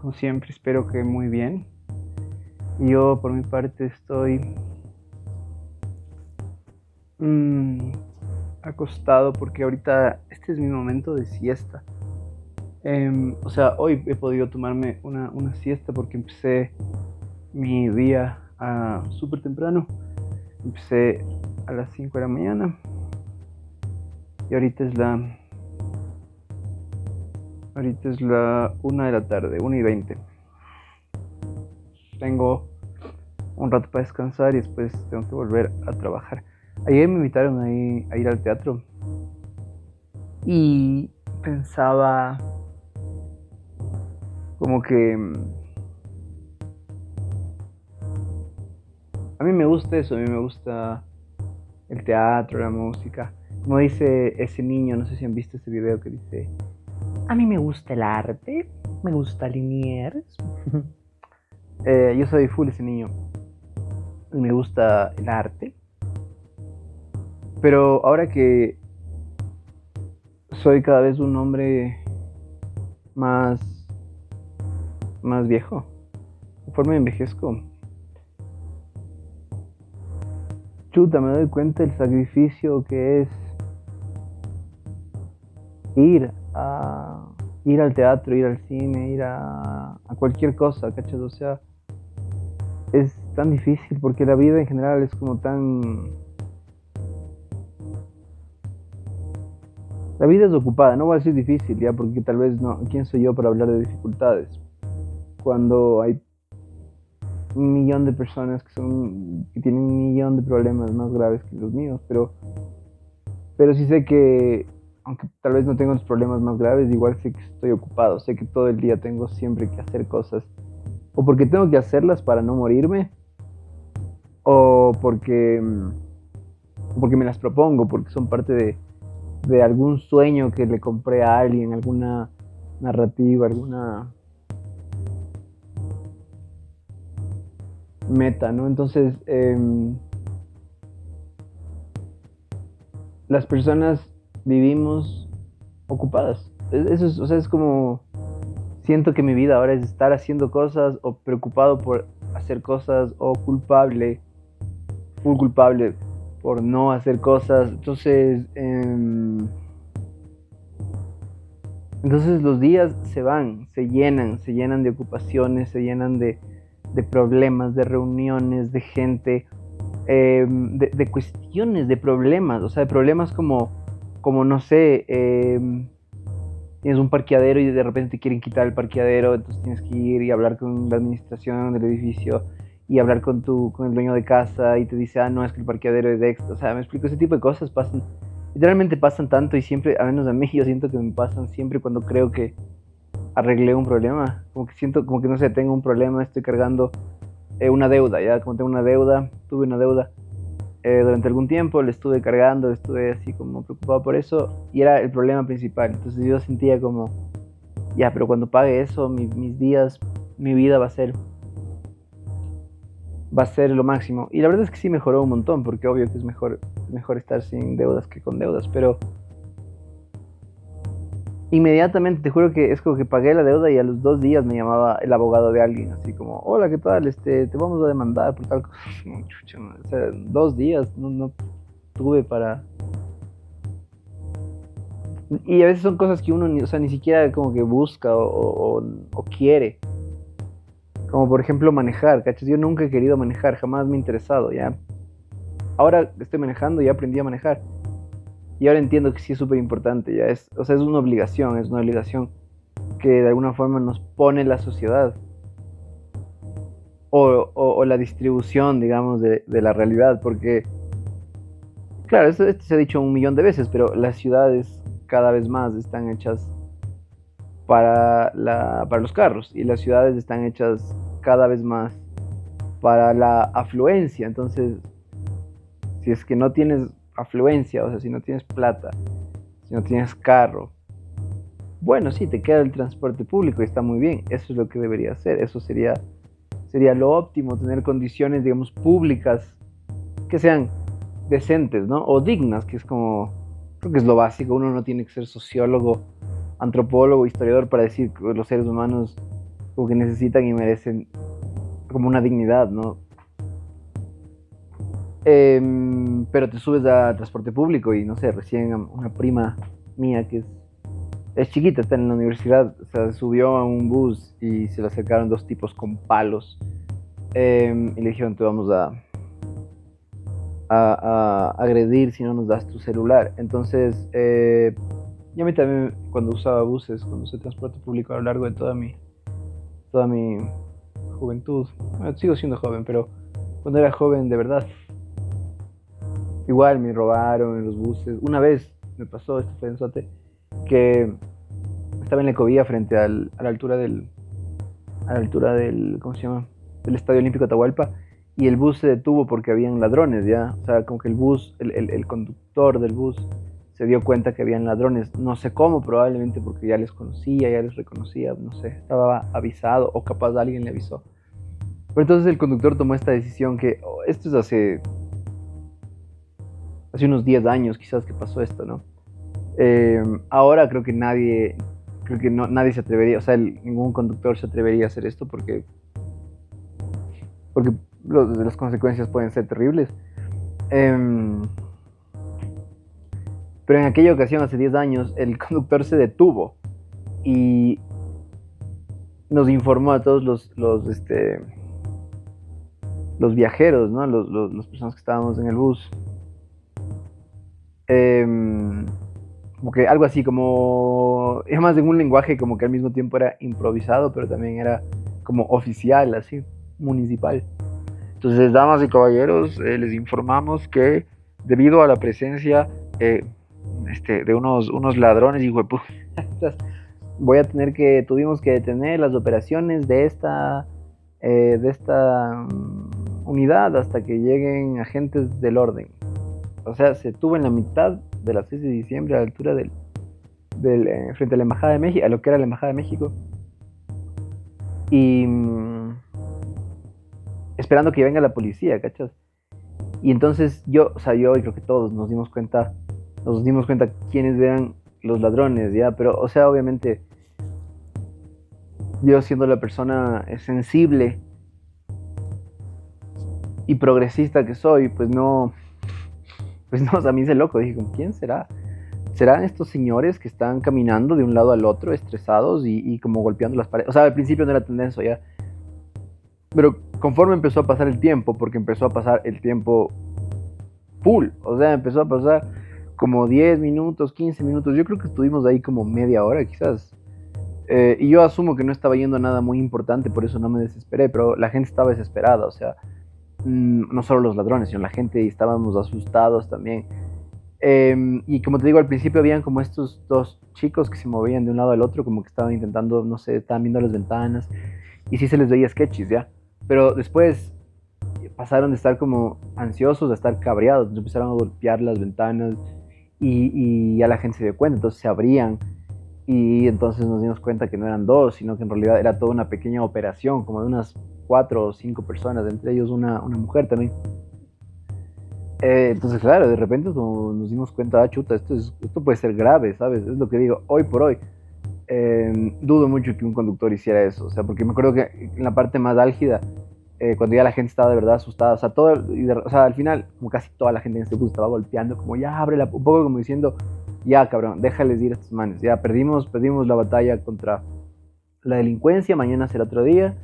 como siempre, espero que muy bien. Yo, por mi parte, estoy mm, acostado porque ahorita este es mi momento de siesta. Hoy he podido tomarme una siesta porque empecé mi día súper temprano. Empecé a las 5 de la mañana y ahorita es la 1 de la tarde, 1:20. Tengo un rato para descansar y después tengo que volver a trabajar. Ayer me invitaron a ir al teatro y pensaba como que a mí me gusta eso, a mí me gusta el teatro, la música. Como dice ese niño, no sé si han visto ese video que dice, a mí me gusta el arte, me gusta Liniers. Yo soy full ese niño y me gusta el arte, pero ahora que soy cada vez un hombre más, más viejo, conforme envejezco, chuta, me doy cuenta del sacrificio que es ir a ir al teatro, ir al cine, ir a cualquier cosa, ¿cachas? O sea, es tan difícil porque la vida en general es como tan... La vida es ocupada, no voy a decir difícil, ya, porque tal vez no, ¿quién soy yo para hablar de dificultades? Cuando hay un millón de personas que tienen un millón de problemas más graves que los míos, pero sí sé que, aunque tal vez no tengo los problemas más graves, igual sé que estoy ocupado, sé que todo el día tengo siempre que hacer cosas, o porque tengo que hacerlas para no morirme, o porque me las propongo, porque son parte de algún sueño que le compré a alguien, alguna narrativa, alguna meta, ¿no? Entonces, las personas vivimos ocupadas. Eso es, o sea, es como siento que mi vida ahora es estar haciendo cosas o preocupado por hacer cosas o culpable, full culpable por no hacer cosas. Entonces los días se van, se llenan de ocupaciones, se llenan de problemas, de reuniones, de gente, de cuestiones, de problemas, o sea, de problemas como no sé, tienes un parqueadero y de repente te quieren quitar el parqueadero, entonces tienes que ir y hablar con la administración del edificio y hablar con el dueño de casa y te dice, no, es que el parqueadero es de extra, o sea, me explico, ese tipo de cosas pasan, literalmente pasan tanto y siempre, a menos a mí, yo siento que me pasan siempre cuando creo que arreglé un problema, como que siento, como que no sé, tengo un problema, estoy cargando una deuda, ya como tengo una deuda, tuve una deuda durante algún tiempo, le estuve cargando, estuve así como preocupado por eso y era el problema principal. Entonces yo sentía como, ya, pero cuando pague eso, mis días, mi vida va a ser lo máximo. Y la verdad es que sí mejoró un montón, porque obvio que es mejor estar sin deudas que con deudas, pero inmediatamente, te juro que es como que pagué la deuda y a los 2 días me llamaba el abogado de alguien, así como, hola, ¿qué tal? Te vamos a demandar por tal cosa. Chucha, o sea, 2 días no tuve para... Y a veces son cosas que uno o sea, ni siquiera como que busca o quiere. Como por ejemplo manejar, ¿cachas? Yo nunca he querido manejar, jamás me ha interesado, ¿ya? Ahora estoy manejando y aprendí a manejar. Y ahora entiendo que sí es súper importante, ¿ya? O sea, es una obligación que de alguna forma nos pone la sociedad. O la distribución, digamos, de la realidad. Porque, claro, esto se ha dicho un millón de veces, pero las ciudades cada vez más están hechas para los carros y las ciudades están hechas cada vez más para la afluencia. Entonces, si es que no tienes afluencia, o sea, si no tienes plata, si no tienes carro, bueno, sí, te queda el transporte público y está muy bien, eso es lo que debería ser, eso sería lo óptimo, tener condiciones, digamos, públicas que sean decentes, ¿no? O dignas, que es como, creo que es lo básico, uno no tiene que ser sociólogo, antropólogo, historiador para decir que los seres humanos como que necesitan y merecen como una dignidad, ¿no? Pero te subes a transporte público y no sé, recién una prima mía que es chiquita, está en la universidad, o sea, subió a un bus y se le acercaron dos tipos con palos y le dijeron te vamos a agredir si no nos das tu celular. Entonces, y a mí también cuando usaba buses, cuando usé transporte público a lo largo de toda mi juventud, bueno, sigo siendo joven, pero cuando era joven de verdad, igual me robaron en los buses. Una vez me pasó, esto fue en Sote, que estaba en la Ecovía frente a la altura del, ¿cómo se llama? Del Estadio Olímpico Atahualpa, y el bus se detuvo porque habían ladrones, ¿ya? O sea, como que el bus, el conductor del bus se dio cuenta que habían ladrones, no sé cómo, probablemente porque ya les conocía, ya les reconocía, no sé, estaba avisado o capaz alguien le avisó. Pero entonces el conductor tomó esta decisión que, oh, esto es hace unos 10 años quizás que pasó esto, ¿no? Ahora creo que no, nadie se atrevería, o sea, ningún conductor se atrevería a hacer esto porque las consecuencias pueden ser terribles. Eh, pero en aquella ocasión, hace 10 años, el conductor se detuvo y nos informó a todos los viajeros, ¿no? Las personas que estábamos en el bus. Eh, como que algo así como, además en un lenguaje como que al mismo tiempo era improvisado, pero también era como oficial, así, municipal. Entonces, damas y caballeros, les informamos que debido a la presencia de unos ladrones y tuvimos que detener las operaciones de esta unidad hasta que lleguen agentes del orden. O sea, se tuvo en la mitad de la 6 de diciembre a la altura frente a la Embajada de México, a lo que era la Embajada de México, y esperando que venga la policía, ¿cachas? Y entonces o sea, yo y creo que todos nos dimos cuenta quiénes eran los ladrones, ¿ya? Pero, o sea, obviamente, yo siendo la persona sensible y progresista que soy, pues no, o sea, a mí hice loco, dije, ¿quién será? ¿Serán estos señores que están caminando de un lado al otro, estresados y como golpeando las paredes? O sea, al principio no era tan denso ya, pero conforme empezó a pasar el tiempo, porque empezó a pasar el tiempo full, o sea, empezó a pasar como 10 minutos, 15 minutos, yo creo que estuvimos ahí como media hora quizás. Y yo asumo que no estaba yendo a nada muy importante, por eso no me desesperé, pero la gente estaba desesperada, o sea, no solo los ladrones, sino la gente, y estábamos asustados también. Y como te digo, al principio habían como estos dos chicos que se movían de un lado al otro, como que estaban intentando, no sé, estaban viendo las ventanas, y sí se les veía sketches, ¿ya? Pero después pasaron de estar como ansiosos a estar cabreados, entonces empezaron a golpear las ventanas y ya la gente se dio cuenta, entonces se abrían y entonces nos dimos cuenta que no eran dos, sino que en realidad era toda una pequeña operación, como de unas 4 o 5 personas, entre ellos una mujer también. Entonces, claro, de repente nos dimos cuenta, chuta, esto puede ser grave, ¿sabes? Es lo que digo, hoy por hoy. Dudo mucho que un conductor hiciera eso, o sea, porque me acuerdo que en la parte más álgida, cuando ya la gente estaba de verdad asustada, o sea, o sea, al final, como casi toda la gente en este bus estaba golpeando, como ya ábrela, un poco como diciendo, ya cabrón, déjales ir a estos manes, ya perdimos la batalla contra la delincuencia, mañana será otro día,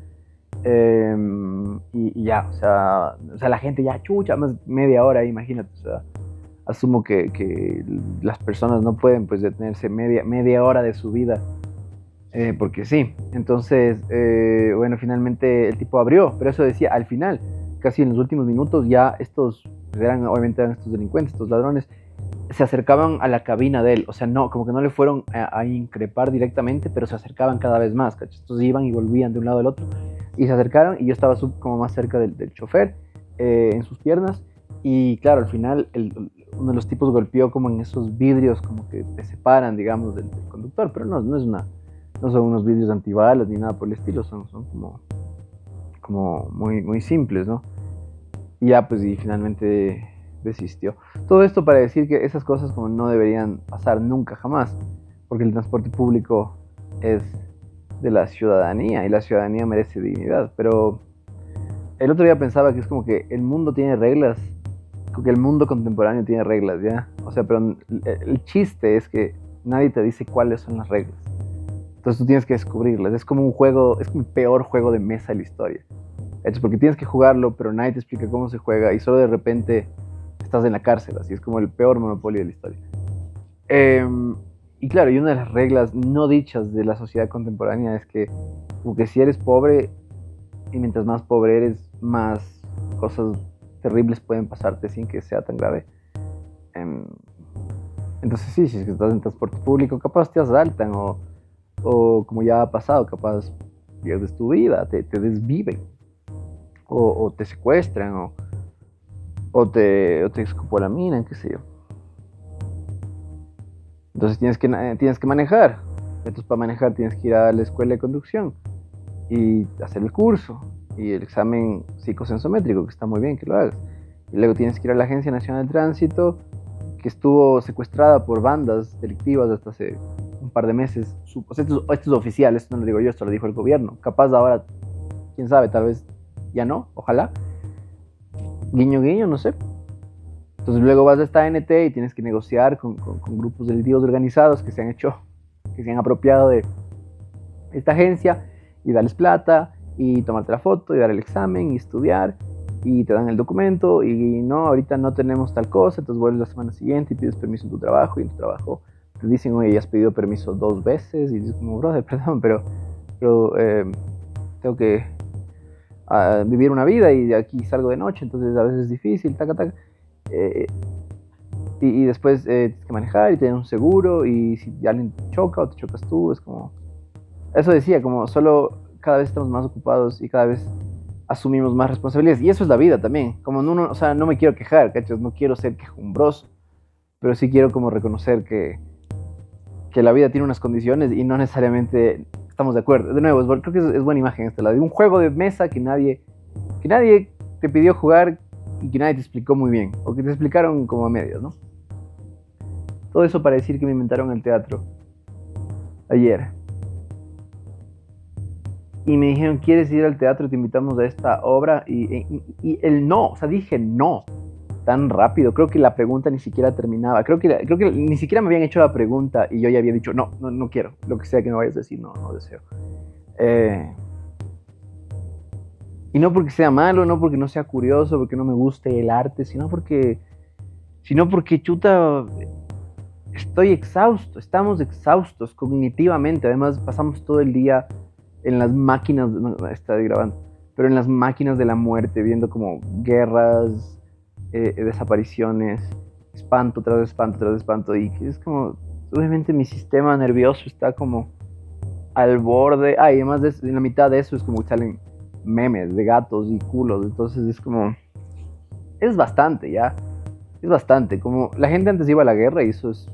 y ya, o sea, la gente ya chucha, más media hora, imagínate, o sea, asumo que las personas no pueden pues detenerse media hora de su vida porque sí. Entonces, bueno, finalmente el tipo abrió, pero eso decía al final, casi en los últimos minutos, ya obviamente eran estos delincuentes, estos ladrones, se acercaban a la cabina de él, o sea, no, como que no le fueron a increpar directamente, pero se acercaban cada vez más, ¿cachai? Entonces iban y volvían de un lado al otro, y se acercaron, y yo estaba como más cerca del chofer, en sus piernas, y claro, al final uno de los tipos golpeó como en esos vidrios, como que te separan, digamos, del conductor, pero no es no son unos vidrios antibalas ni nada por el estilo, son como muy, muy simples, ¿no? Y ya, pues, y finalmente desistió. Todo esto para decir que esas cosas como no deberían pasar nunca, jamás, porque el transporte público es de la ciudadanía, y la ciudadanía merece dignidad. Pero el otro día pensaba que es como que el mundo tiene reglas, como que el mundo contemporáneo tiene reglas, ¿ya? O sea, pero el chiste es que nadie te dice cuáles son las reglas. Entonces tú tienes que descubrirlas. Es como un juego, es como el peor juego de mesa de la historia. Es porque tienes que jugarlo, pero nadie te explica cómo se juega y solo de repente estás en la cárcel. Así es como el peor monopolio de la historia. Eh, y claro, y una de las reglas no dichas de la sociedad contemporánea es que, como que si eres pobre, y mientras más pobre eres, más cosas terribles pueden pasarte sin que sea tan grave. Eh, entonces sí, si es que estás en transporte público, capaz te asaltan o como ya ha pasado, capaz pierdes tu vida, te desviven o te secuestran o te escopolaminan, qué sé yo. Entonces tienes que manejar. Entonces para manejar tienes que ir a la escuela de conducción y hacer el curso y el examen psicosensométrico, que está muy bien que lo hagas. Y luego tienes que ir a la Agencia Nacional de Tránsito, que estuvo secuestrada por bandas delictivas hasta hace un par de meses. O sea, esto es oficial, esto no lo digo yo, esto lo dijo el gobierno. Capaz ahora, quién sabe, tal vez ya no, ojalá. Guiño, guiño, no sé. Entonces luego vas a esta ANT y tienes que negociar con grupos delictivos organizados que se han hecho, que se han apropiado de esta agencia y darles plata y tomarte la foto y dar el examen y estudiar y te dan el documento y no, ahorita no tenemos tal cosa, entonces vuelves la semana siguiente y pides permiso en tu trabajo y en tu trabajo te dicen, oye, ya has pedido permiso 2 veces y dices como, brother, perdón, pero tengo que vivir una vida y de aquí salgo de noche, entonces a veces es difícil, taca, taca. Eh, y después tienes que manejar y tener un seguro y si alguien te choca o te chocas tú, es como... Eso decía, como solo cada vez estamos más ocupados y cada vez asumimos más responsabilidades. Y eso es la vida también. Como no, o sea, no me quiero quejar, ¿cachas? No quiero ser quejumbroso, pero sí quiero como reconocer que la vida tiene unas condiciones y no necesariamente estamos de acuerdo. De nuevo, creo que es buena imagen esta, la de un juego de mesa que nadie te pidió jugar y que nadie te explicó muy bien, o que te explicaron como a medias, ¿no? Todo eso para decir que me inventaron el teatro ayer. Y me dijeron, ¿quieres ir al teatro? Te invitamos a esta obra. Y el no, o sea, dije no tan rápido. Creo que la pregunta ni siquiera terminaba. Creo que ni siquiera me habían hecho la pregunta y yo ya había dicho, no, no, no quiero. Lo que sea que me vayas a decir, no, no deseo. Eh, y no porque sea malo, no porque no sea curioso, porque no me guste el arte, sino porque chuta, estoy exhausto, estamos exhaustos cognitivamente. Además, pasamos todo el día en las máquinas, no, está grabando, pero en las máquinas de la muerte, viendo como guerras, desapariciones, espanto tras espanto tras espanto, y es como, obviamente mi sistema nervioso está como al borde, y además en la mitad de eso es como que salen memes de gatos y culos, entonces es como, es bastante, ya, es bastante, como la gente antes iba a la guerra y eso es,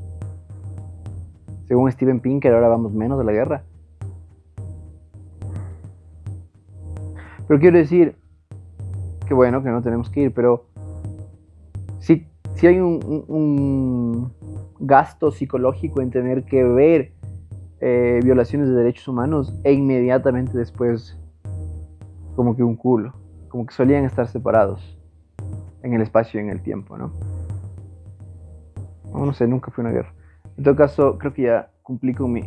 según Steven Pinker, ahora vamos menos a la guerra. Pero quiero decir, que bueno, que no tenemos que ir, pero si hay un gasto psicológico en tener que ver violaciones de derechos humanos e inmediatamente después como que un culo, como que solían estar separados en el espacio y en el tiempo, ¿no? No sé, nunca fue una guerra. En todo caso, creo que ya cumplí con mi